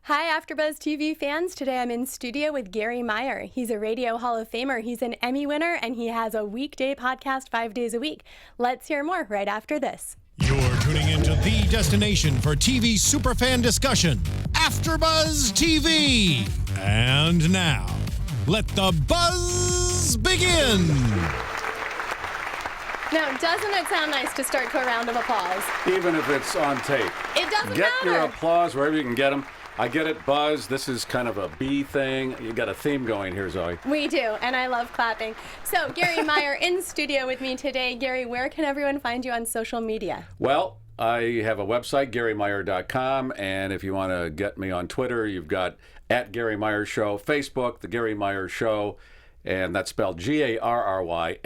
Hi, AFTERBUZZ TV fans. Today I'm in studio with Garry Meier. He's a Radio Hall of Famer, he's an Emmy winner, and he has a weekday podcast 5 days a week. Let's hear more right after this. You're tuning into the destination for TV superfan discussion, AFTERBUZZ TV. And now, let the buzz begin. Now, doesn't it sound nice to start to a round of applause? Even if it's on tape. It doesn't Get matter. your applause wherever you can get them. I get it, Buzz. This is kind of a B thing. You got a theme going here, Zoe. We do, and I love clapping. So, Garry Meier in studio with me today. Garry, where can everyone find you on social media? Well, I have a website, GarryMeier.com, and if you want to get me on Twitter, you've got @Garry Meier Show, Facebook, The Garry Meier Show, and that's spelled GarryMeier,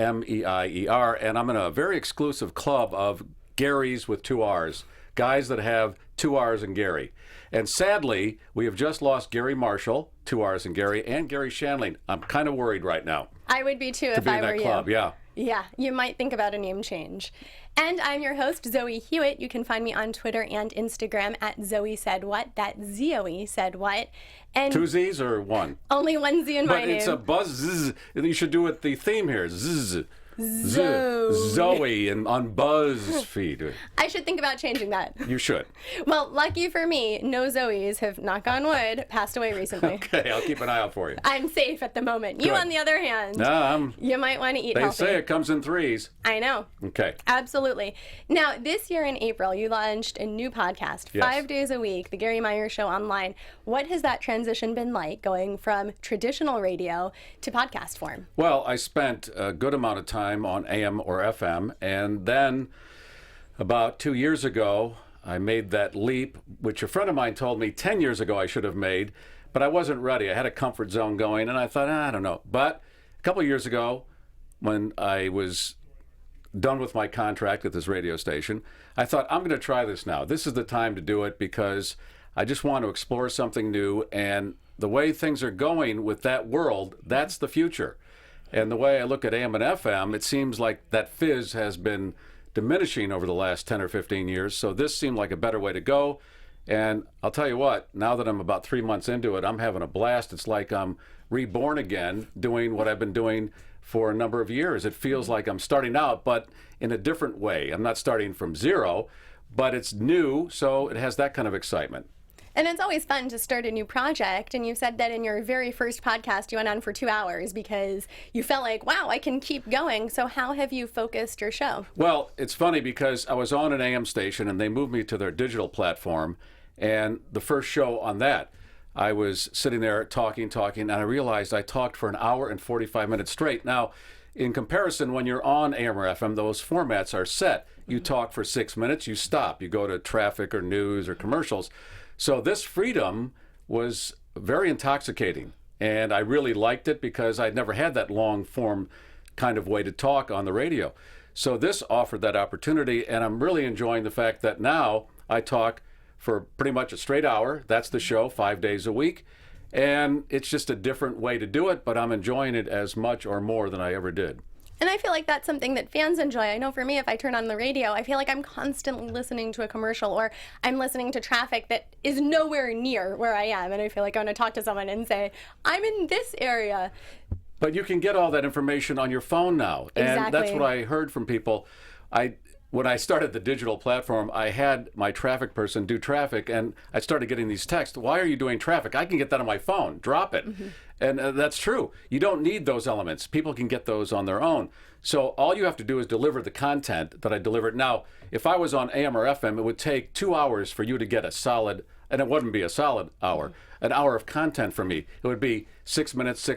and I'm in a very exclusive club of Garys with 2 R's, guys that have 2 R's in Garry. And sadly, we have just lost Gary Marshall, 2 R's in Garry, and Gary Shandling. I'm kind of worried right now. I would be too if I were you. To be in that club, yeah. Yeah, you might think about a name change. And I'm your host, Zoe Hewitt. You can find me on Twitter and Instagram @Zoe Said What. That's Zoe Said What. And 2 Z's or 1? only 1 Z in my name. But it's a buzz. Zzz. You should do it the theme here. Zzz. Zoe. Zoe and on BuzzFeed. I should think about changing that. You should. Well, lucky for me, no Zoes have, knock on wood, passed away recently. Okay, I'll keep an eye out for you. I'm safe at the moment. You, Good. on the other hand, you might want to eat They healthy. say it comes in 3s. I know. Okay. Absolutely. Now, this year in April, you launched a new podcast, Yes. 5 days a week, The Garry Meier Show online. What has that transition been like, going from traditional radio to podcast form? Well, I spent a good amount of time on AM or FM, and then about 2 years ago, I made that leap, which a friend of mine told me 10 years ago I should have made, but I wasn't ready. I had a comfort zone going, and I thought, I don't know. But a couple of years ago, when I was done with my contract at this radio station, I thought, I'm going to try this now. This is the time to do it because I just want to explore something new, and the way things are going with that world, that's the future. And the way I look at AM and FM, it seems like that fizz has been diminishing over the last 10 or 15 years. So this seemed like a better way to go. And I'll tell you what, now that I'm about 3 months into it, I'm having a blast. It's like I'm reborn again, doing what I've been doing for a number of years. It feels like I'm starting out, but in a different way. I'm not starting from zero, but it's new, so it has that kind of excitement. And it's always fun to start a new project. And you said that in your very first podcast, you went on for 2 hours because you felt like, wow, I can keep going. So how have you focused your show? Well, it's funny because I was on an AM station and they moved me to their digital platform. And the first show on that, I was sitting there talking, and I realized I talked for 1 hour and 45 minutes straight. Now, in comparison, when you're on AM or FM, those formats are set. You talk for 6 minutes, you stop. You go to traffic or news or commercials. So this freedom was very intoxicating, and I really liked it because I'd never had that long form kind of way to talk on the radio. So this offered that opportunity, and I'm really enjoying the fact that now I talk for pretty much a straight hour. That's the show, 5 days a week, and it's just a different way to do it, but I'm enjoying it as much or more than I ever did. And I feel like that's something that fans enjoy. I know for me, if I turn on the radio, I feel like I'm constantly listening to a commercial or I'm listening to traffic that is nowhere near where I am. And I feel like I want to talk to someone and say, I'm in this area. But you can get all that information on your phone now. And Exactly. that's what I heard from people. When I started the digital platform, I had my traffic person do traffic, and I started getting these texts. Why are you doing traffic? I can get that on my phone. Drop it. Mm-hmm. And that's true. You don't need those elements. People can get those on their own. So all you have to do is deliver the content that I delivered. Now, if I was on AM or FM, it would take 2 hours for you to get a solid, and it wouldn't be a solid hour, an hour of content from me. It would be 6 minutes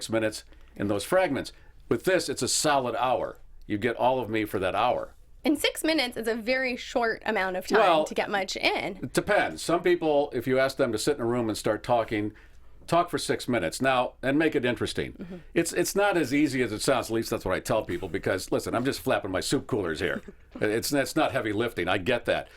in those fragments. With this, it's a solid hour. You get all of me for that hour. And 6 minutes is a very short amount of time to get much in. It depends. Some people, if you ask them to sit in a room and start talking, talk for 6 minutes now and make it interesting. Mm-hmm. It's not as easy as it sounds. At least that's what I tell people because, listen, I'm just flapping my soup coolers here. It's not heavy lifting. I get that.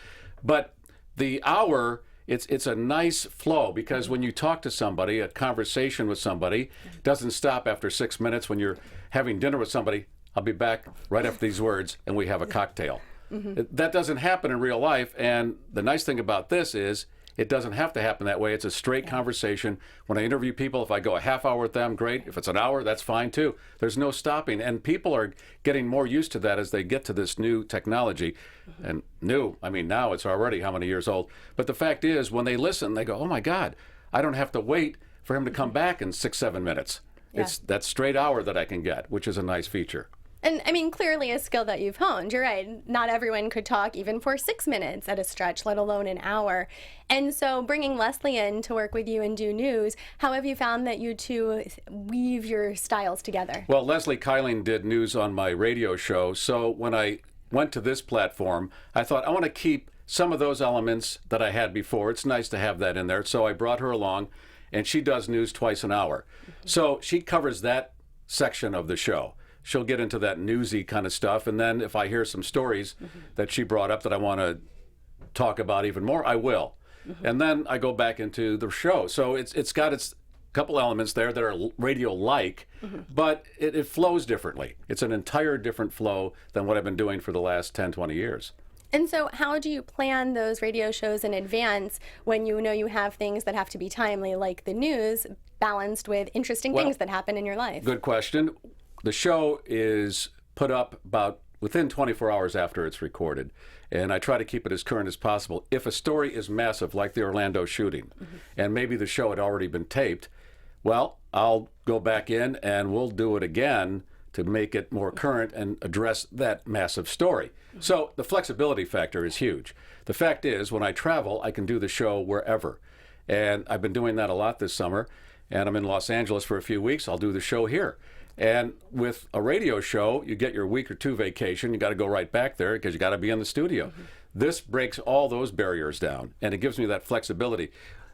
But the hour, it's a nice flow because when you talk to somebody, a conversation with somebody doesn't stop after 6 minutes. When you're having dinner with somebody, I'll be back right after these words, and we have a cocktail. Mm-hmm. That doesn't happen in real life, and the nice thing about this is It doesn't have to happen that way. It's a straight conversation. When I interview people, if I go a half hour with them, great. If it's an hour, that's fine too. There's no stopping. And people are getting more used to that as they get to this new technology. And new, I mean, now it's already how many years old. But the fact is, when they listen, they go, oh my God, I don't have to wait for him to come back in 6-7 minutes. Yeah. It's that straight hour that I can get, which is a nice feature. And I mean, clearly a skill that you've honed. You're right. Not everyone could talk even for 6 minutes at a stretch, let alone an hour. And so bringing Leslie in to work with you and do news, how have you found that you two weave your styles together? Well, Leslie Kyling did news on my radio show. So when I went to this platform, I thought I want to keep some of those elements that I had before. It's nice to have that in there. So I brought her along, and she does news twice an hour. So she covers that section of the show. She'll get into that newsy kind of stuff. And then if I hear some stories that she brought up that I want to talk about even more, I will. And then I go back into the show. So it's got its couple elements there that are radio-like, but it flows differently. It's an entire different flow than what I've been doing for the last 10, 20 years. And so how do you plan those radio shows in advance when you know you have things that have to be timely, like the news, balanced with interesting things that happen in your life? Good question. The show is put up about within 24 hours after it's recorded, and I try to keep it as current as possible. If a story is massive, like the Orlando shooting, and maybe the show had already been taped, well, I'll go back in and we'll do it again to make it more current and address that massive story. So the flexibility factor is huge. The fact is, when I travel, I can do the show wherever, and I've been doing that a lot this summer, and I'm in Los Angeles for a few weeks. I'll do the show here. And with a radio show, you get your week or two vacation. You got to go right back there because you got to be in the studio. This breaks all those barriers down, and it gives me that flexibility.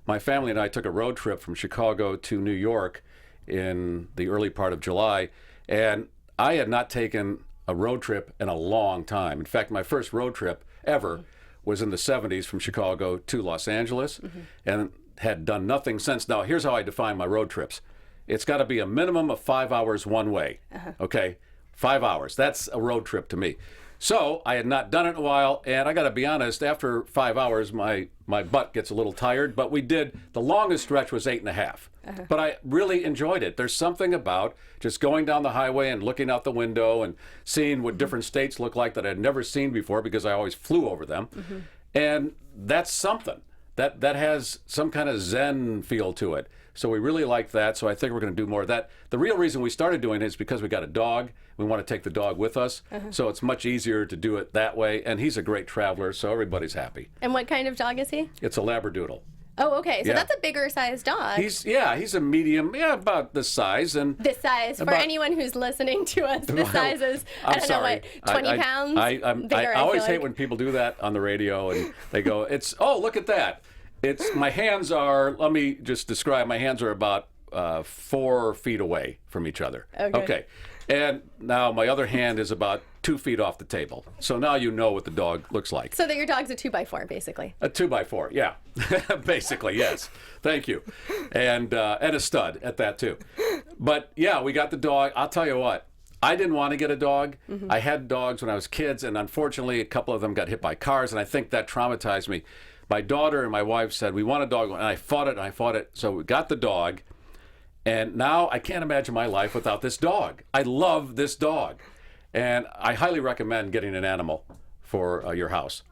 My family and I took a road trip from Chicago to New York in the early part of July, and I had not taken a road trip in a long time. In fact, my first road trip ever was in the 70s from Chicago to Los Angeles, and had done nothing since. Now, here's how I define my road trips. It's got to be a minimum of 5 hours one way. Okay, 5 hours. That's a road trip to me. So I had not done it in a while, and I got to be honest, after 5 hours, my butt gets a little tired. But we did, the longest stretch was 8.5. But I really enjoyed it. There's something about just going down the highway and looking out the window and seeing what different states look like that I'd never seen before because I always flew over them. And that's something. That has some kind of Zen feel to it. So we really like that. So I think we're going to do more of that. The real reason we started doing it is because we got a dog. We want to take the dog with us. So it's much easier to do it that way. And he's a great traveler, so everybody's happy. And what kind of dog is he? It's a Labradoodle. Oh, okay. So that's a bigger sized dog. He's a medium, about this size. And this size, for anyone who's listening to us, this size is, I don't know what, 20 pounds? I always hate when people do that on the radio and they go, look at that. My hands are, let me just describe, my hands are about 4 feet away from each other. Okay. And now my other hand is about 2 feet off the table. So now you know what the dog looks like. So that your dog's a 2x4, basically. A 2x4, yeah. Basically, yes. Thank you. And a stud at that, too. But, yeah, we got the dog. I'll tell you what. I didn't want to get a dog. I had dogs when I was kids, and unfortunately, a couple of them got hit by cars, and I think that traumatized me. My daughter and my wife said, we want a dog, and I fought it. So we got the dog, and now I can't imagine my life without this dog. I love this dog, and I highly recommend getting an animal for your house.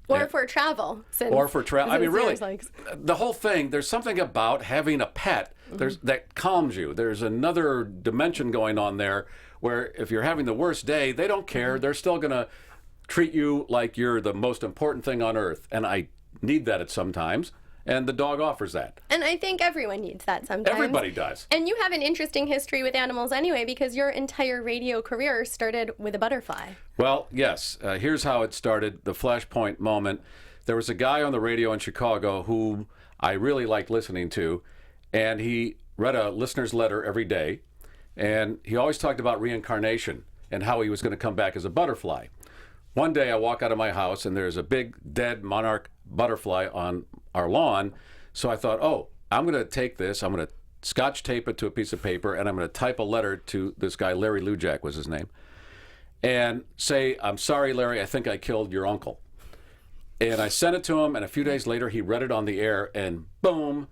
Or for travel. Or for travel. I mean, really, the whole thing, there's something about having a pet that calms you. There's another dimension going on there where if you're having the worst day, they don't care. They're still going to treat you like you're the most important thing on earth. And I need that at sometimes, and the dog offers that. And I think everyone needs that sometimes. Everybody does. And you have an interesting history with animals anyway, because your entire radio career started with a butterfly. Well, yes. Here's how it started, the flashpoint moment. There was a guy on the radio in Chicago who I really liked listening to, and he read a listener's letter every day, and he always talked about reincarnation and how he was going to come back as a butterfly. One day I walk out of my house and there's a big dead monarch butterfly on our lawn. So I thought, I'm going to take this, I'm going to scotch tape it to a piece of paper, and I'm going to type a letter to this guy, Larry Lujak was his name, and say, I'm sorry, Larry, I think I killed your uncle. And I sent it to him, and a few days later, he read it on the air, and boom,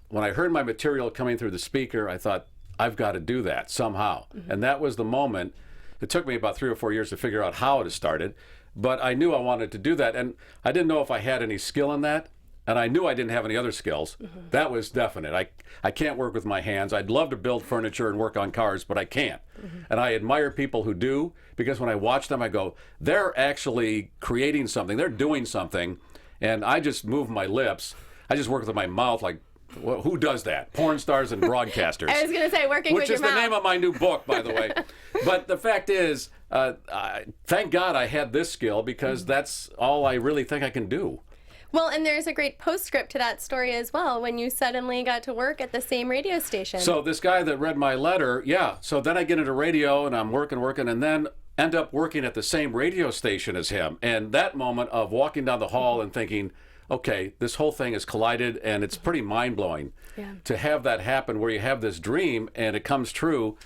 when I heard my material coming through the speaker, I thought, I've got to do that somehow. And that was the moment. It took me about 3 or 4 years to figure out how it started, but I knew I wanted to do that, and I didn't know if I had any skill in that, and I knew I didn't have any other skills. That was definite. I can't work with my hands. I'd love to build furniture and work on cars, but I can't. And I admire people who do, because when I watch them, I go, they're actually creating something. They're doing something, and I just move my lips. I just work with my mouth like, well, who does that? Porn stars and broadcasters. I was going to say, working with your mouth. Which is the name of my new book, by the way. But the fact is, thank God I had this skill, because that's all I really think I can do. Well, and there's a great postscript to that story as well, when you suddenly got to work at the same radio station. So this guy that read my letter, yeah, so then I get into radio, and I'm working, and then end up working at the same radio station as him. And that moment of walking down the hall and thinking, okay, this whole thing has collided, and it's pretty mind-blowing to have that happen, where you have this dream and it comes true,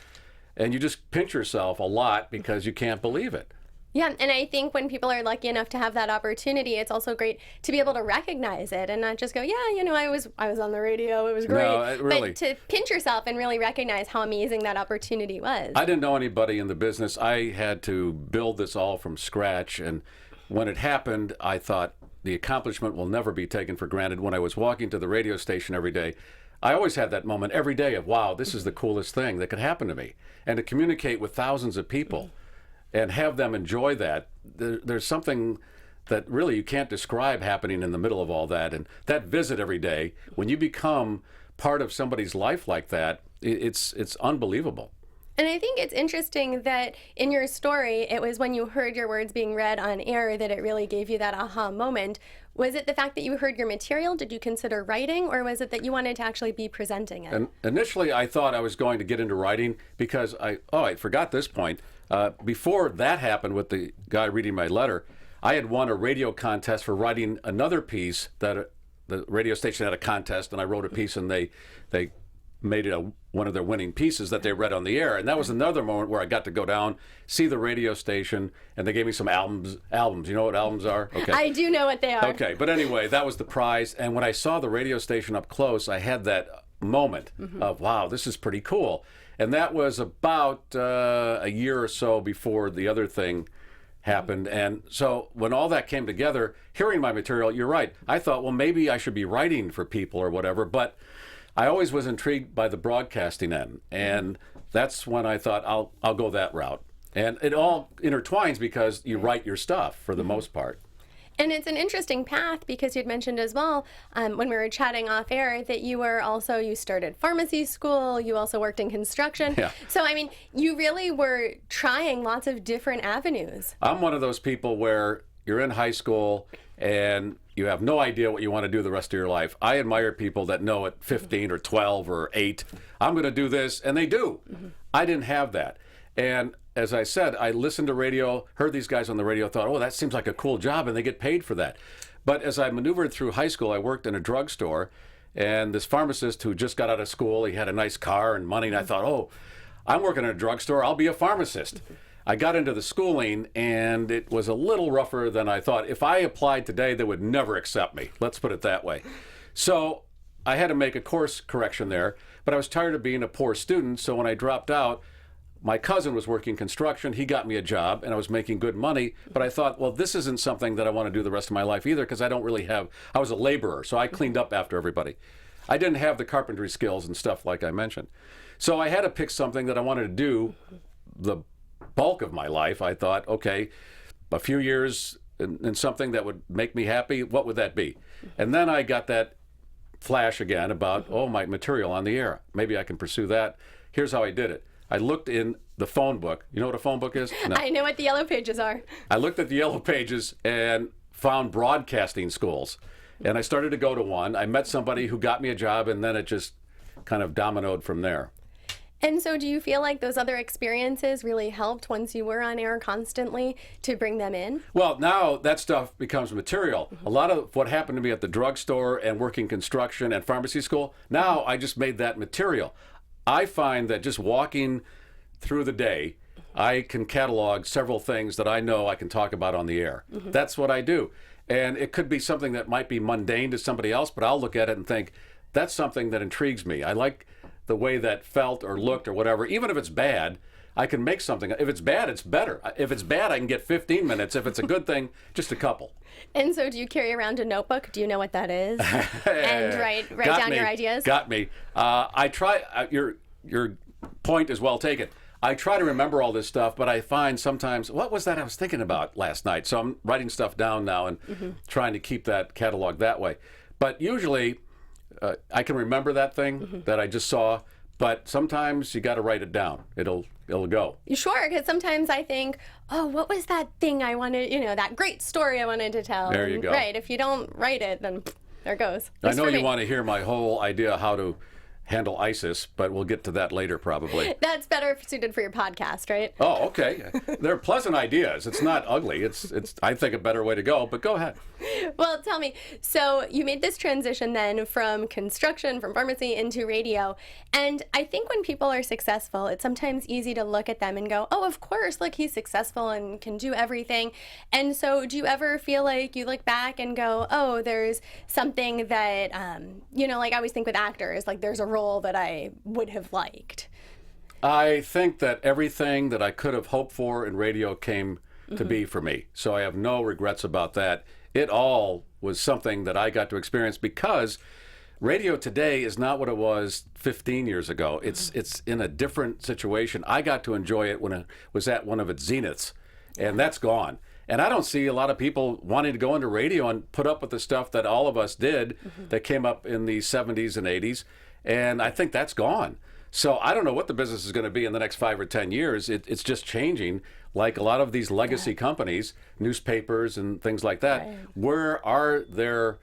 and you just pinch yourself a lot because you can't believe it. Yeah, and I think when people are lucky enough to have that opportunity, it's also great to be able to recognize it and not just go, yeah, you know, I was on the radio, it was great. No, really. But to pinch yourself and really recognize how amazing that opportunity was. I didn't know anybody in the business. I had to build this all from scratch, and when it happened, I thought the accomplishment will never be taken for granted. When I was walking to the radio station every day, I always had that moment every day of, wow, this is the coolest thing that could happen to me. And to communicate with thousands of people and have them enjoy that, there's something that really you can't describe happening in the middle of all that. And that visit every day, when you become part of somebody's life like that, it's unbelievable. And I think it's interesting that in your story, it was when you heard your words being read on air that it really gave you that aha moment. Was it the fact that you heard your material? Did you consider writing, or was it that you wanted to actually be presenting it? And initially, I thought I was going to get into writing, because I forgot this point. Before that happened with the guy reading my letter, I had won a radio contest for writing another piece that the radio station had a contest, and I wrote a piece, and they made it one of their winning pieces that they read on the air. And that was another moment where I got to go down, see the radio station, and they gave me some albums. You know what albums are? Okay. I do know what they are. Okay, but anyway, that was the prize. And when I saw the radio station up close, I had that moment of, wow, this is pretty cool. And that was about a year or so before the other thing happened. And so when all that came together, hearing my material, you're right. I thought, well, maybe I should be writing for people or whatever. But I always was intrigued by the broadcasting end, and that's when I thought I'll go that route. And it all intertwines because you write your stuff for the most part. And it's an interesting path, because you'd mentioned as well when we were chatting off air that you started pharmacy school, you also worked in construction. Yeah. So, I mean, you really were trying lots of different avenues. I'm one of those people where you're in high school and you have no idea what you want to do the rest of your life. I admire people that know at 15 or 12 or 8, I'm going to do this, and they do. I didn't have that. And as I said, I listened to radio, heard these guys on the radio, thought, oh, that seems like a cool job, and they get paid for that. But as I maneuvered through high school, I worked in a drugstore, and this pharmacist who just got out of school, he had a nice car and money, and I thought, oh, I'm working in a drugstore, I'll be a pharmacist. I got into the schooling, and it was a little rougher than I thought. If I applied today, they would never accept me. Let's put it that way. So I had to make a course correction there, but I was tired of being a poor student, so when I dropped out, my cousin was working construction. He got me a job, and I was making good money, but I thought, well, this isn't something that I want to do the rest of my life either, because I was a laborer, so I cleaned up after everybody. I didn't have the carpentry skills and stuff like I mentioned. So I had to pick something that I wanted to do the bulk of my life. I thought, okay, a few years in something that would make me happy, what would that be? And then I got that flash again about, oh, my material on the air. Maybe I can pursue that. Here's how I did it. I looked in the phone book. You know what a phone book is? No. I know what the yellow pages are. I looked at the yellow pages and found broadcasting schools. And I started to go to one. I met somebody who got me a job, and then it just kind of dominoed from there. And so do you feel like those other experiences really helped once you were on air constantly to bring them in? Well, now that stuff becomes material. A lot of what happened to me at the drugstore and working construction and pharmacy school, now I just made that material. I find that just walking through the day, I can catalog several things that I know I can talk about on the air. That's what I do. And it could be something that might be mundane to somebody else, but I'll look at it and think, that's something that intrigues me. I like the way that felt or looked or whatever. Even if it's bad, I can make something. If it's bad, it's better. If it's bad, I can get 15 minutes. If it's a good thing, just a couple. And so do you carry around a notebook? Do you know what that is? And write down your ideas? Got me. I try, your point is well taken. I try to remember all this stuff, but I find sometimes, what was that I was thinking about last night? So I'm writing stuff down now and trying to keep that catalog that way. But usually, I can remember that thing that I just saw, but sometimes you got to write it down. It'll go. Sure, because sometimes I think, oh, what was that thing I wanted, that great story I wanted to tell. There you go. Right, if you don't write it, then there it goes. I know you want to hear my whole idea how to handle ISIS, but we'll get to that later probably. That's better suited for your podcast, right? Oh, okay. They're pleasant ideas. It's not ugly. It's I think a better way to go, but go ahead. Well, tell me, so you made this transition then from construction, from pharmacy into radio, and I think when people are successful, it's sometimes easy to look at them and go, oh, of course, look, he's successful and can do everything. And so do you ever feel like you look back and go, oh, there's something that, like I always think with actors, like there's a role that I would have liked? I think that everything that I could have hoped for in radio came to be for me. So I have no regrets about that. It all was something that I got to experience because radio today is not what it was 15 years ago. It's in a different situation. I got to enjoy it when it was at one of its zeniths, and that's gone. And I don't see a lot of people wanting to go into radio and put up with the stuff that all of us did that came up in the 70s and 80s. And I think that's gone. So I don't know what the business is going to be in the next 5 or 10 years. It's just changing. Like a lot of these legacy companies, newspapers and things like that, where are their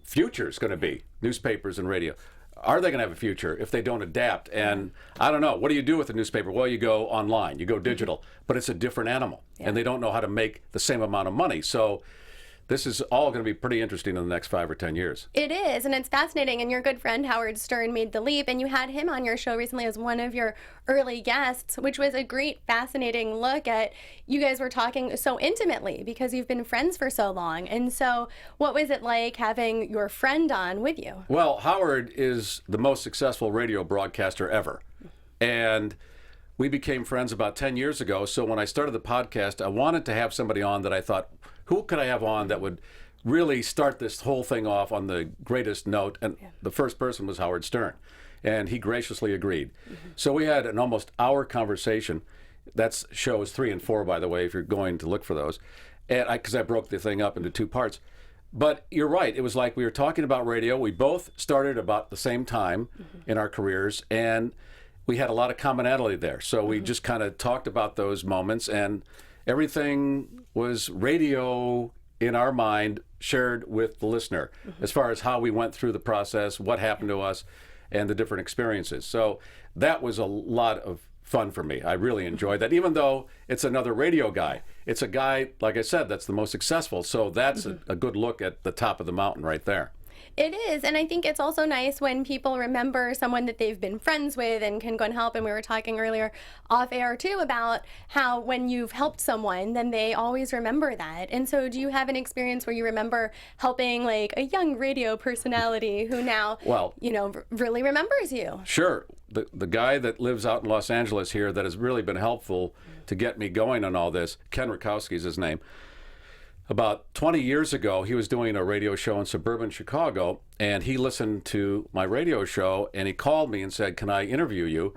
futures going to be? Newspapers and radio. Are they going to have a future if they don't adapt? And I don't know. What do you do with a newspaper? Well, you go online, you go digital, but it's a different animal. And they don't know how to make the same amount of money. So this is all going to be pretty interesting in the next 5 or 10 years. It is, and it's fascinating. And your good friend Howard Stern made the leap, and you had him on your show recently as one of your early guests, which was a great, fascinating look at, you guys were talking so intimately because you've been friends for so long. And so what was it like having your friend on with you? Well, Howard is the most successful radio broadcaster ever. And we became friends about 10 years ago. So when I started the podcast, I wanted to have somebody on that I thought, who could I have on that would really start this whole thing off on the greatest note? And the first person was Howard Stern. And he graciously agreed. So we had an almost hour conversation. That's shows 3 and 4, by the way, if you're going to look for those. And because I broke the thing up into 2 parts. But you're right. It was like we were talking about radio. We both started about the same time in our careers. And we had a lot of commonality there. So we just kind of talked about those moments, and everything was radio in our mind shared with the listener as far as how we went through the process, what happened to us, and the different experiences. So that was a lot of fun for me. I really enjoyed that, even though it's another radio guy. It's a guy, like I said, that's the most successful. So that's a good look at the top of the mountain right there. It is, and I think it's also nice when people remember someone that they've been friends with and can go and help. And we were talking earlier off air too about how when you've helped someone, then they always remember that. And so do you have an experience where you remember helping like a young radio personality who now, really remembers you? Sure. The guy that lives out in Los Angeles here that has really been helpful to get me going on all this, Ken Rakowski is his name. About 20 years ago, he was doing a radio show in suburban Chicago, and he listened to my radio show, and he called me and said, can I interview you?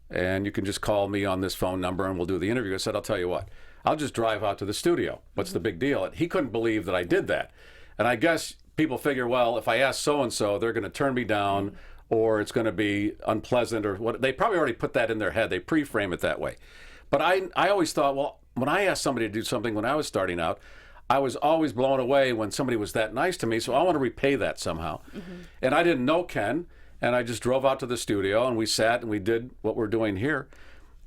And you can just call me on this phone number, and we'll do the interview. I said, I'll tell you what, I'll just drive out to the studio. What's the big deal? And he couldn't believe that I did that. And I guess people figure, well, if I ask so-and-so, they're going to turn me down, or it's going to be unpleasant, or what. They probably already put that in their head. They pre-frame it that way. But I always thought, well, when I asked somebody to do something when I was starting out, I was always blown away when somebody was that nice to me, so I want to repay that somehow. And I didn't know Ken, and I just drove out to the studio, and we sat and we did what we're doing here.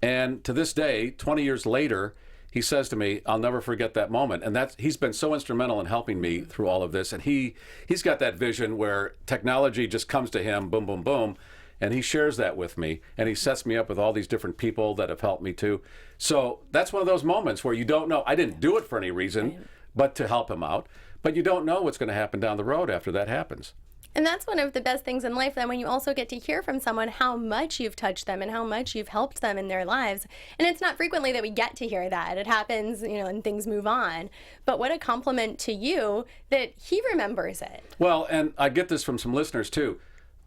And to this day, 20 years later, he says to me, I'll never forget that moment. And he's been so instrumental in helping me through all of this. And he's got that vision where technology just comes to him, boom, boom, boom, and he shares that with me, and he sets me up with all these different people that have helped me too. So that's one of those moments where you don't know. I didn't do it for any reason, but to help him out. But you don't know what's going to happen down the road after that happens. And that's one of the best things in life, that when you also get to hear from someone how much you've touched them and how much you've helped them in their lives. And it's not frequently that we get to hear that. It happens, and things move on. But what a compliment to you that he remembers it. Well, and I get this from some listeners too.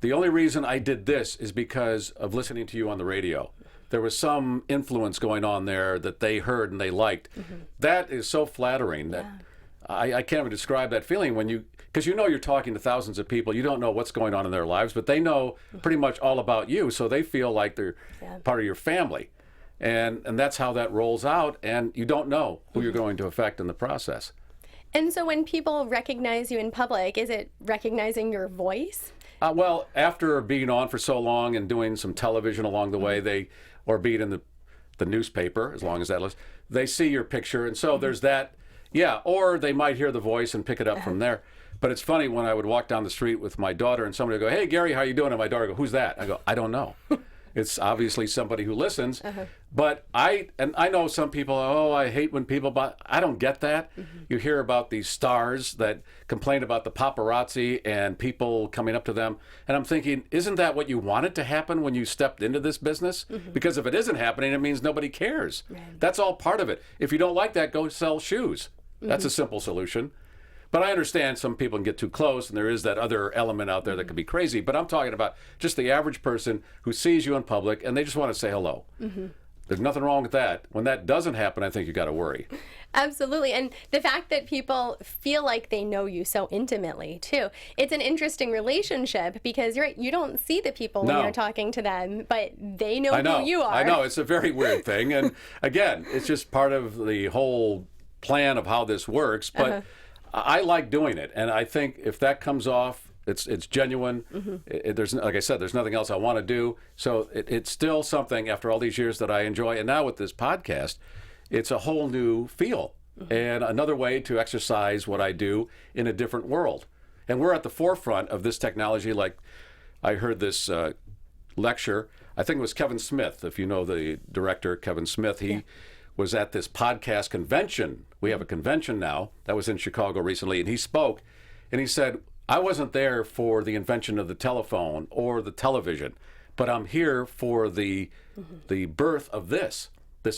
The only reason I did this is because of listening to you on the radio. There was some influence going on there that they heard and they liked. That is so flattering that I can't even describe that feeling when you, because you're talking to thousands of people. You don't know what's going on in their lives, but they know pretty much all about you, so they feel like they're part of your family. And that's how that rolls out, and you don't know who you're going to affect in the process. And so when people recognize you in public, is it recognizing your voice? Well, after being on for so long and doing some television along the way, or being in the newspaper, as long as that lists, they see your picture, and so there's that. Yeah, or they might hear the voice and pick it up from there. But it's funny when I would walk down the street with my daughter and somebody would go, "Hey, Gary, how you doing?" And my daughter would go, "Who's that?" I go, "I don't know." It's obviously somebody who listens. But I know some people, I hate when people, but I don't get that. You hear about these stars that complain about the paparazzi and people coming up to them. And I'm thinking, isn't that what you wanted to happen when you stepped into this business? Because if it isn't happening, it means nobody cares. That's all part of it. If you don't like that, go sell shoes. That's a simple solution. But I understand some people can get too close, and there is that other element out there that can be crazy. But I'm talking about just the average person who sees you in public, and they just want to say hello. There's nothing wrong with that. When that doesn't happen, I think you got to worry. Absolutely. And the fact that people feel like they know you so intimately, too. It's an interesting relationship because you don't see the people when you're talking to them, but they know who you are. I know. It's a very weird thing. And again, it's just part of the whole plan of how this works. But I like doing it, and I think if that comes off, it's genuine. There's, like I said, there's nothing else I want to do. So it's still something after all these years that I enjoy. And now with this podcast, it's a whole new feel and another way to exercise what I do in a different world. And we're at the forefront of this technology. Like I heard this lecture. I think it was Kevin Smith. If you know the director, Kevin Smith, he was at this podcast convention. We have a convention now that was in Chicago recently, and he spoke, and he said, "I wasn't there for the invention of the telephone or the television, but I'm here for the birth of this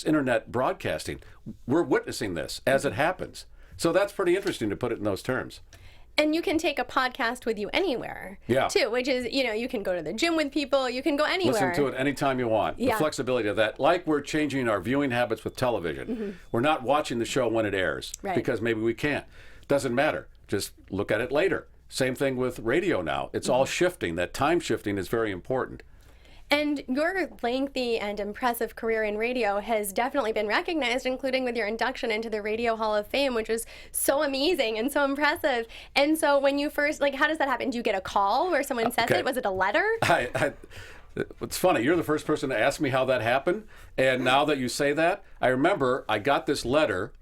internet broadcasting. We're witnessing this as it happens." So that's pretty interesting to put it in those terms. And you can take a podcast with you anywhere, too, which is, you can go to the gym with people, you can go anywhere. Listen to it anytime you want. The flexibility of that. Like we're changing our viewing habits with television. We're not watching the show when it airs because maybe we can't. Doesn't matter. Just look at it later. Same thing with radio now. It's all shifting. That time shifting is very important. And your lengthy and impressive career in radio has definitely been recognized, including with your induction into the Radio Hall of Fame, which was so amazing and so impressive. And so when you first, how does that happen? Do you get a call where someone says it? Was it a letter? It's funny. You're the first person to ask me how that happened. And now that you say that, I remember I got this letter.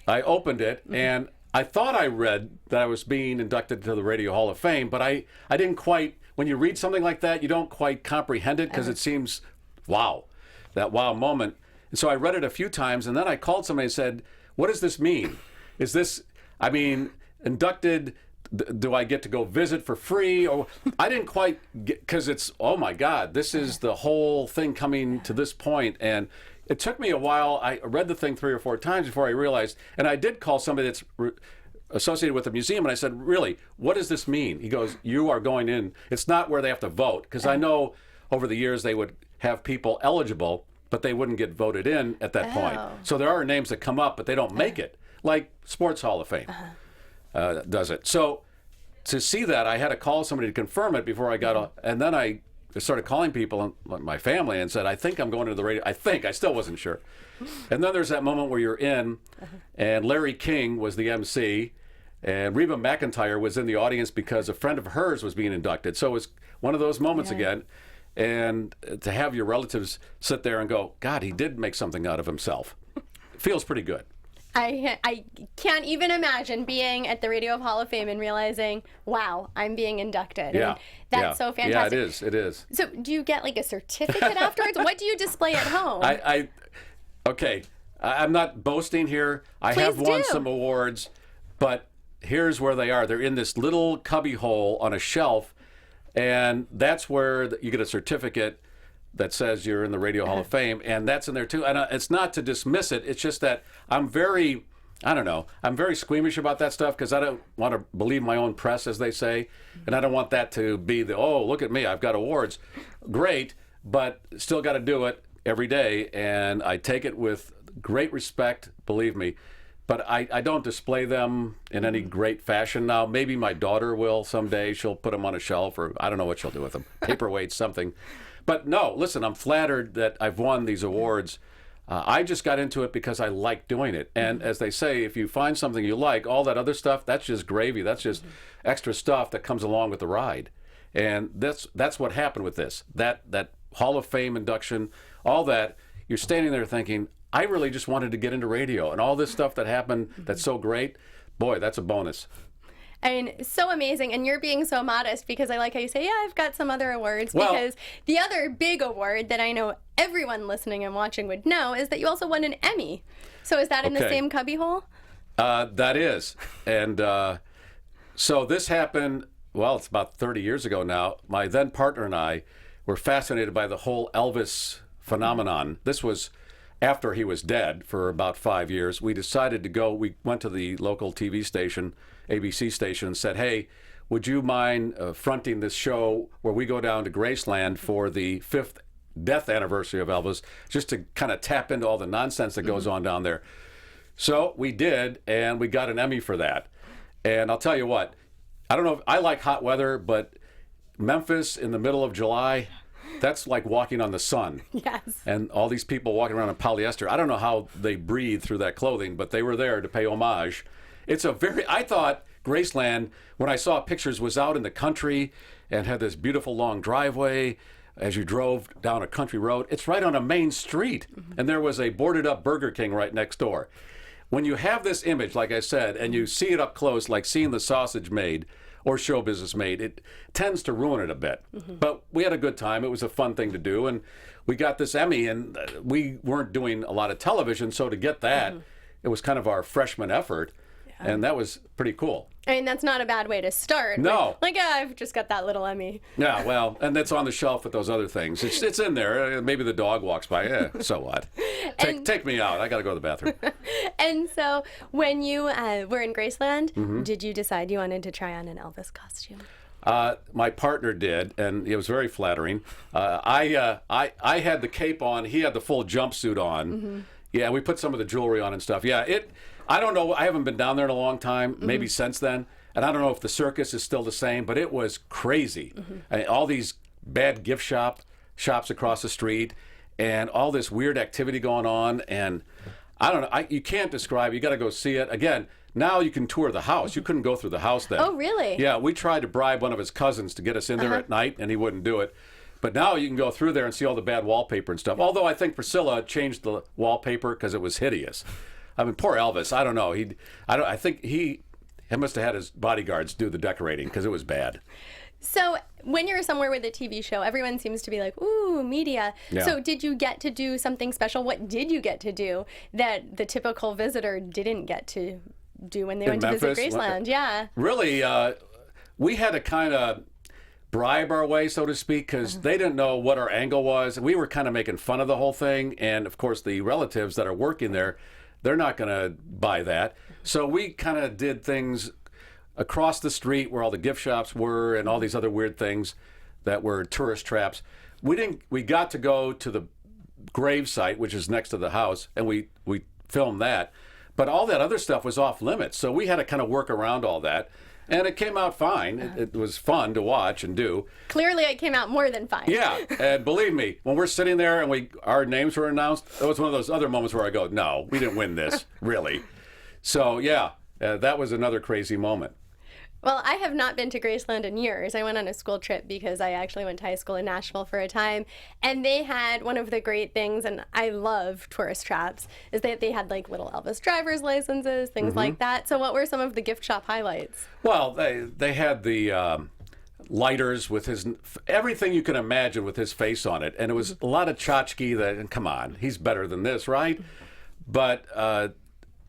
I opened it, and I thought I read that I was being inducted to the Radio Hall of Fame, but I didn't quite. When you read something like that, you don't quite comprehend it because it seems, wow, that wow moment. And so I read it a few times, and then I called somebody and said, "What does this mean? Is this, inducted, do I get to go visit for free?" Or I didn't quite get, because it's, oh my God, this is the whole thing coming to this point. And it took me a while. I read the thing 3 or 4 times before I realized, and I did call somebody that's associated with the museum, and I said, "Really, what does this mean?" He goes, "You are going in. It's not where they have to vote," because I know over the years they would have people eligible, but they wouldn't get voted in at that point. So there are names that come up, but they don't make it, like Sports Hall of Fame does it. So to see that, I had to call somebody to confirm it before I got and then I started calling people, my family, and said, "I think I'm going to the radio." I still wasn't sure. And then there's that moment where you're in, and Larry King was the MC, and Reba McEntire was in the audience because a friend of hers was being inducted. So it was one of those moments again. And to have your relatives sit there and go, "God, he did make something out of himself." It feels pretty good. I can't even imagine being at the Radio Hall of Fame and realizing, wow, I'm being inducted. Yeah. And that's so fantastic. Yeah, it is. So do you get a certificate afterwards? What do you display at home? Okay, I'm not boasting here. I have won some awards. But here's where they are. They're in this little cubby hole on a shelf, and that's where you get a certificate that says you're in the Radio Hall of Fame, and that's in there too. And it's not to dismiss it. It's just that I'm very squeamish about that stuff because I don't want to believe my own press, as they say, and I don't want that to be oh, look at me, I've got awards. Great, but still got to do it every day, and I take it with great respect, believe me. But I don't display them in any great fashion now. Maybe my daughter will someday. She'll put them on a shelf, or I don't know what she'll do with them. Paperweights, something. But no, listen, I'm flattered that I've won these awards. I just got into it because I like doing it. And as they say, if you find something you like, all that other stuff, that's just gravy. That's just extra stuff that comes along with the ride. And that's what happened with this. That Hall of Fame induction, all that, you're standing there thinking, I really just wanted to get into radio. And all this stuff that happened that's so great, boy, that's a bonus. And so amazing. And you're being so modest because I like how you say, yeah, I've got some other awards. Well, because the other big award that I know everyone listening and watching would know is that you also won an Emmy. So is that in the same cubbyhole? That is. And so this happened, well, it's about 30 years ago now. My then partner and I were fascinated by the whole Elvis phenomenon. This was after he was dead for about 5 years. We decided to go. We went to the local TV station, ABC station, and said, hey, would you mind fronting this show where we go down to Graceland for the 5th death anniversary of Elvis, just to kind of tap into all the nonsense that goes on down there. So we did, and we got an Emmy for that. And I'll tell you what, I don't know if I like hot weather, but Memphis in the middle of July, that's like walking on the sun. Yes. And all these people walking around in polyester, I don't know how they breathe through that clothing, but they were there to pay homage. I thought Graceland, when I saw pictures, was out in the country and had this beautiful long driveway as you drove down a country road. It's right on a main street. And there was a boarded up Burger King right next door. When you have this image, like I said, and you see it up close, like seeing the sausage made or show business made, it tends to ruin it a bit. But we had a good time. It was a fun thing to do. And we got this Emmy, and we weren't doing a lot of television. So to get that, it was kind of our freshman effort. And that was pretty cool. I mean, that's not a bad way to start. No. Like, yeah, I've just got that little Emmy. Yeah, well, and that's on the shelf with those other things. It's in there. Maybe the dog walks by. So what? Take me out. I got to go to the bathroom. And so when you were in Graceland, did you decide you wanted to try on an Elvis costume? My partner did, and it was very flattering. I had the cape on. He had the full jumpsuit on. Yeah, we put some of the jewelry on and stuff. Yeah, I don't know. I haven't been down there in a long time, maybe since then. And I don't know if the circus is still the same, but it was crazy. I mean, all these bad gift shops across the street and all this weird activity going on. And I don't know. You can't describe it. You got to go see it. Again, now you can tour the house. You couldn't go through the house then. Oh, really? Yeah, we tried to bribe one of his cousins to get us in there at night, and he wouldn't do it. But now you can go through there and see all the bad wallpaper and stuff. Although I think Priscilla changed the wallpaper because it was hideous. I mean, poor Elvis. I don't know. I think he must have had his bodyguards do the decorating because it was bad. So when you're somewhere with a TV show, everyone seems to be like, ooh, media. Yeah. So did you get to do something special? What did you get to do that the typical visitor didn't get to do when they went to visit Graceland? Yeah. Really, we had to kind of bribe our way, so to speak, because they didn't know what our angle was. We were kind of making fun of the whole thing. And, of course, the relatives that are working there, they're not going to buy that. So we kind of did things across the street where all the gift shops were and all these other weird things that were tourist traps. We got to go to the grave site, which is next to the house, and we filmed that. But all that other stuff was off limits. So we had to kind of work around all that. And it came out fine. It was fun to watch and do. Clearly it came out more than fine. Yeah, and believe me, when we're sitting there and our names were announced, it was one of those other moments where I go, no, we didn't win this, really. So, yeah, that was another crazy moment. Well, I have not been to Graceland in years. I went on a school trip because I actually went to high school in Nashville for a time. And they had one of the great things, and I love tourist traps, is that they had like little Elvis driver's licenses, things like that. So what were some of the gift shop highlights? Well, they had the lighters with everything you can imagine with his face on it. And it was a lot of tchotchke and come on, he's better than this, right? But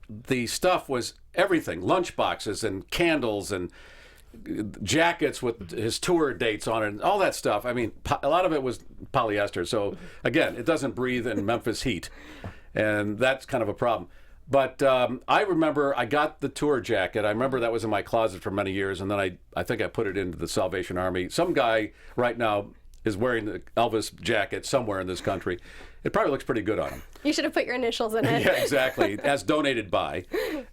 the stuff was everything, lunch boxes and candles and jackets with his tour dates on it and all that stuff. I mean, a lot of it was polyester. So, again, it doesn't breathe in Memphis heat. And that's kind of a problem. But I remember I got the tour jacket. I remember that was in my closet for many years. And then I think I put it into the Salvation Army. Some guy right now is wearing the Elvis jacket somewhere in this country. It probably looks pretty good on him. You should have put your initials in it. Yeah, exactly. As donated by.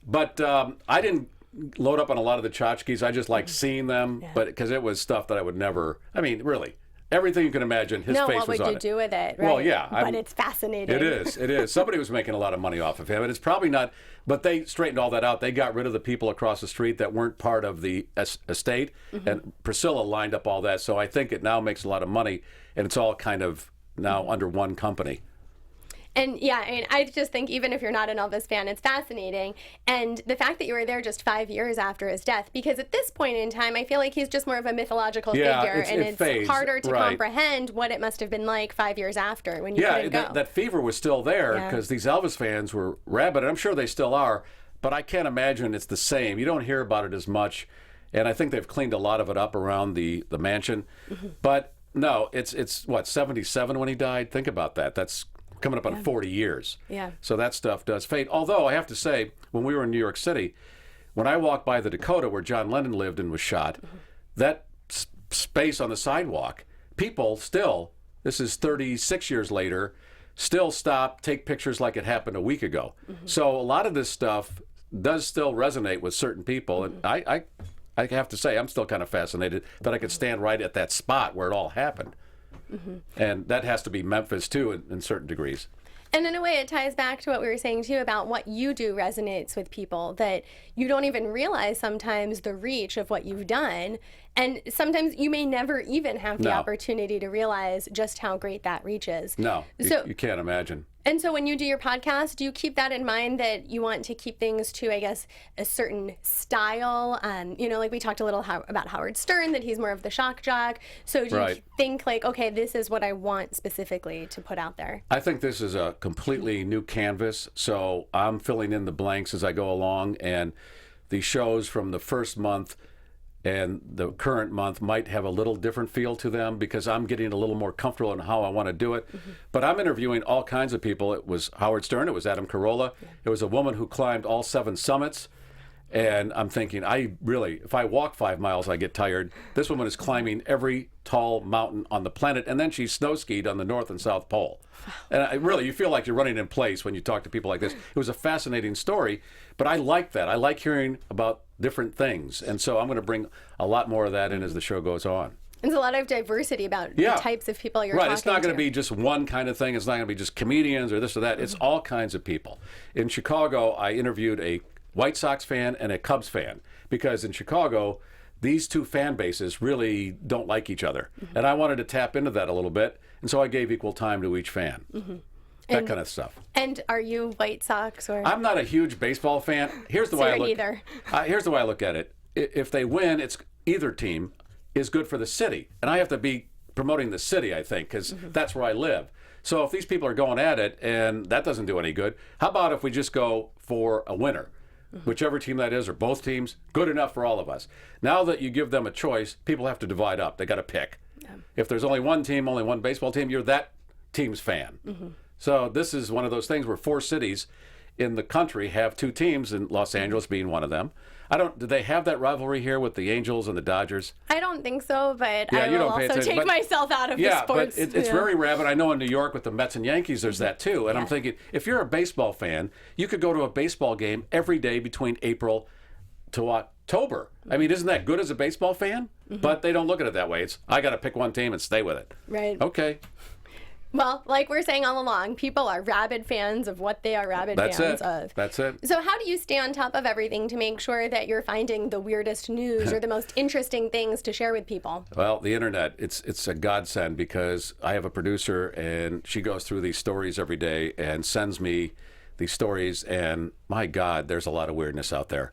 But I didn't load up on a lot of the tchotchkes. I just liked seeing them, but because it was stuff that I would never, I mean, really, everything you can imagine, his face was on it. No, what would you do with it, right? Well, yeah. But it's fascinating. It is. Somebody was making a lot of money off of him, and it's probably not, but they straightened all that out. They got rid of the people across the street that weren't part of the estate, and Priscilla lined up all that, so I think it now makes a lot of money, and it's all kind of now under one company. And yeah, I mean, I just think even if you're not an Elvis fan, it's fascinating. And the fact that you were there just 5 years after his death, because at this point in time, I feel like he's just more of a mythological figure. And it's fades, harder to right. comprehend what it must have been like 5 years after when you couldn't go. That fever was still there because these Elvis fans were rabid. And I'm sure they still are, but I can't imagine it's the same. You don't hear about it as much. And I think they've cleaned a lot of it up around the mansion. But no, it's what, 77 when he died? Think about that. That's coming up on 40 years. Yeah. So that stuff does fade. Although I have to say, when we were in New York City, when I walked by the Dakota where John Lennon lived and was shot, that space on the sidewalk, people still, this is 36 years later, still stop, take pictures like it happened a week ago. So a lot of this stuff does still resonate with certain people. And I have to say, I'm still kind of fascinated that I could stand right at that spot where it all happened. And that has to be Memphis, too, in certain degrees. And in a way, it ties back to what we were saying, too, about what you do resonates with people, that you don't even realize sometimes the reach of what you've done. And sometimes you may never even have the opportunity to realize just how great that reach is. No, you can't imagine. And so when you do your podcast, do you keep that in mind, that you want to keep things to, I guess, a certain style? You know, like we talked a little about Howard Stern, that he's more of the shock jock. So do you think like, okay, this is what I want specifically to put out there? I think this is a completely new canvas. So I'm filling in the blanks as I go along. And the shows from the first month and the current month might have a little different feel to them because I'm getting a little more comfortable in how I want to do it. But I'm interviewing all kinds of people. It was Howard Stern. It was Adam Carolla. It was a woman who climbed all 7 summits. And I'm thinking, if I walk 5 miles, I get tired. This woman is climbing every tall mountain on the planet, and then she snow skied on the North and South Pole. And you feel like you're running in place when you talk to people like this. It was a fascinating story, but I like that. I like hearing about different things. And so I'm going to bring a lot more of that in as the show goes on. There's a lot of diversity about the types of people you're talking to. Right, it's not going to be just one kind of thing. It's not going to be just comedians or this or that. It's all kinds of people. In Chicago, I interviewed a White Sox fan and a Cubs fan, because in Chicago, these two fan bases really don't like each other. And I wanted to tap into that a little bit, and so I gave equal time to each fan. That kind of stuff. And are you White Sox or? I'm not a huge baseball fan. Here's the way I look. Neither. Here's the way I look at it. If they win, either team is good for the city, and I have to be promoting the city, I think, because that's where I live. So if these people are going at it and that doesn't do any good, how about if we just go for a winner? Whichever team that is, or both teams, good enough for all of us. Now that you give them a choice, people have to divide up. They got to pick. If there's only one team, only one baseball team, you're that team's fan. So this is one of those things where 4 cities in the country have 2 teams, and Los Angeles being one of them. Do they have that rivalry here with the Angels and the Dodgers? I don't think so, but I will also take myself out of the sports. Yeah, but it's very rabid. I know in New York with the Mets and Yankees, there's that too. And I'm thinking, if you're a baseball fan, you could go to a baseball game every day between April to October. I mean, isn't that good as a baseball fan? But they don't look at it that way. It's, I got to pick one team and stay with it. Right. Okay. Well, like we're saying all along, people are rabid fans of what they are rabid fans of. That's it. So how do you stay on top of everything to make sure that you're finding the weirdest news or the most interesting things to share with people? Well, the internet, it's a godsend, because I have a producer and she goes through these stories every day and sends me these stories, and my God, there's a lot of weirdness out there.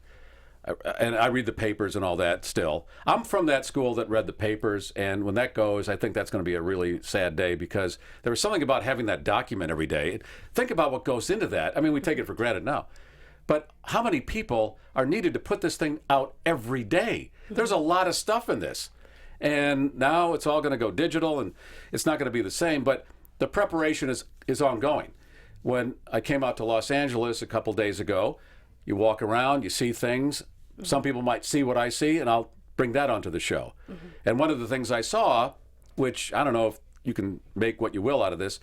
And I read the papers and all that still. I'm from that school that read the papers, and when that goes, I think that's going to be a really sad day, because there was something about having that document every day. Think about what goes into that. I mean, we take it for granted now. But how many people are needed to put this thing out every day? There's a lot of stuff in this. And now it's all going to go digital, and it's not going to be the same, but the preparation is ongoing. When I came out to Los Angeles a couple days ago, you walk around, you see things. Some people might see what I see, and I'll bring that onto the show. And one of the things I saw, which I don't know if you can make what you will out of this,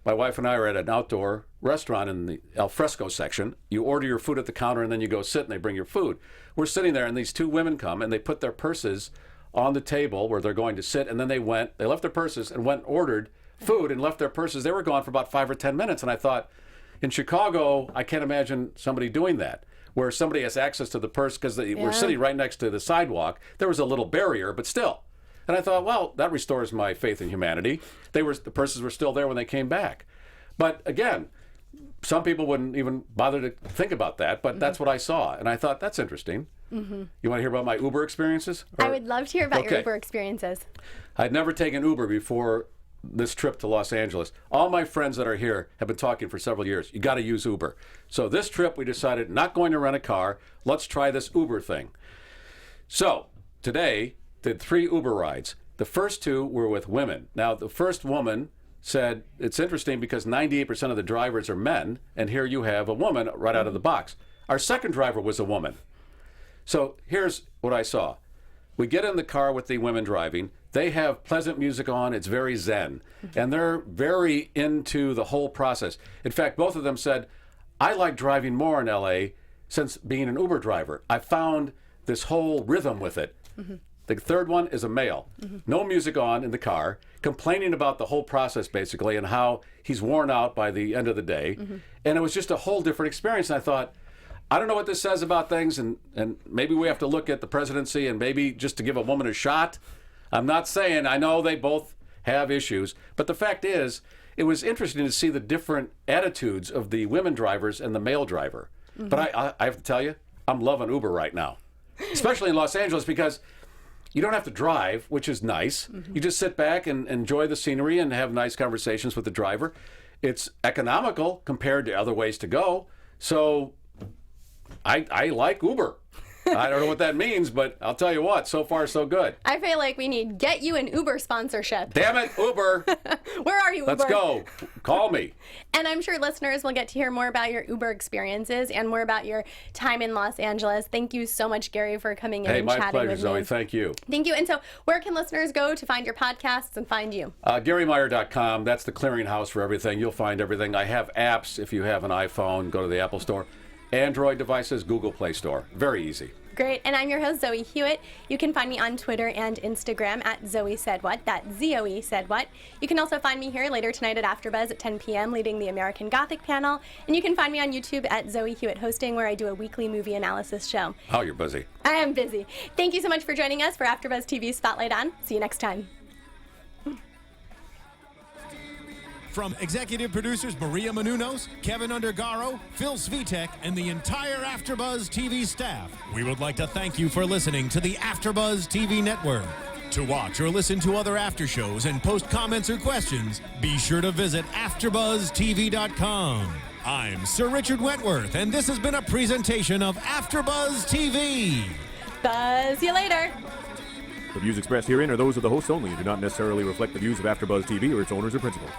my wife and I are at an outdoor restaurant in the al fresco section. You order your food at the counter, and then you go sit, and they bring your food. We're sitting there, and these two women come, and they put their purses on the table where they're going to sit, and then they left their purses and went and ordered food and left their purses. They were gone for about 5 or 10 minutes, and I thought, in Chicago, I can't imagine somebody doing that, where somebody has access to the purse because we're sitting right next to the sidewalk. There was a little barrier, but still. And I thought, well, that restores my faith in humanity. The purses were still there when they came back. But again, some people wouldn't even bother to think about that, but that's what I saw. And I thought, that's interesting. You want to hear about my Uber experiences? I would love to hear about your Uber experiences. I'd never taken Uber before this trip to Los Angeles. All my friends that are here have been talking for several years. You got to use Uber. So this trip, we decided not going to rent a car. Let's try this Uber thing. So today, did 3 Uber rides. The first 2 were with women. Now, the first woman said, it's interesting because 98% of the drivers are men, and here you have a woman right out of the box. Our second driver was a woman. So here's what I saw. We get in the car with the women driving. They have pleasant music on. It's very zen. And they're very into the whole process. In fact, both of them said, I like driving more in LA since being an Uber driver. I found this whole rhythm with it. The third one is a male. No music on in the car, complaining about the whole process basically and how he's worn out by the end of the day. And it was just a whole different experience. And I thought, I don't know what this says about things, and maybe we have to look at the presidency and maybe just to give a woman a shot. I'm not saying, I know they both have issues, but the fact is, it was interesting to see the different attitudes of the women drivers and the male driver. But I have to tell you, I'm loving Uber right now, especially in Los Angeles, because you don't have to drive, which is nice. You just sit back and enjoy the scenery and have nice conversations with the driver. It's economical compared to other ways to go. So I like Uber. I don't know what that means, but I'll tell you what, so far so good. I feel like we need get you an Uber sponsorship. Damn it, Uber. Where are you, Uber? Let's go. Call me. And I'm sure listeners will get to hear more about your Uber experiences and more about your time in Los Angeles. Thank you so much, Garry, for coming in and chatting with me. Hey, my pleasure, Zoe. Thank you. Thank you. And so where can listeners go to find your podcasts and find you? GarryMeier.com. That's the clearinghouse for everything. You'll find everything. I have apps. If you have an iPhone, go to the Apple Store. Android devices, Google Play Store. Very easy. Great. And I'm your host, Zoe Hewitt. You can find me on Twitter and Instagram at Zoe Said What. That's ZOE Said What. You can also find me here later tonight at AfterBuzz at 10 p.m. leading the American Gothic panel. And you can find me on YouTube at Zoe Hewitt Hosting, where I do a weekly movie analysis show. Oh, you're busy. I am busy. Thank you so much for joining us for AfterBuzz TV Spotlight On. See you next time. From executive producers Maria Menounos, Kevin Undergaro, Phil Svitek, and the entire AfterBuzz TV staff, we would like to thank you for listening to the AfterBuzz TV network. To watch or listen to other after shows and post comments or questions, be sure to visit AfterBuzzTV.com. I'm Sir Richard Wentworth, and this has been a presentation of AfterBuzz TV. Buzz you later. The views expressed herein are those of the hosts only and do not necessarily reflect the views of AfterBuzz TV or its owners or principals.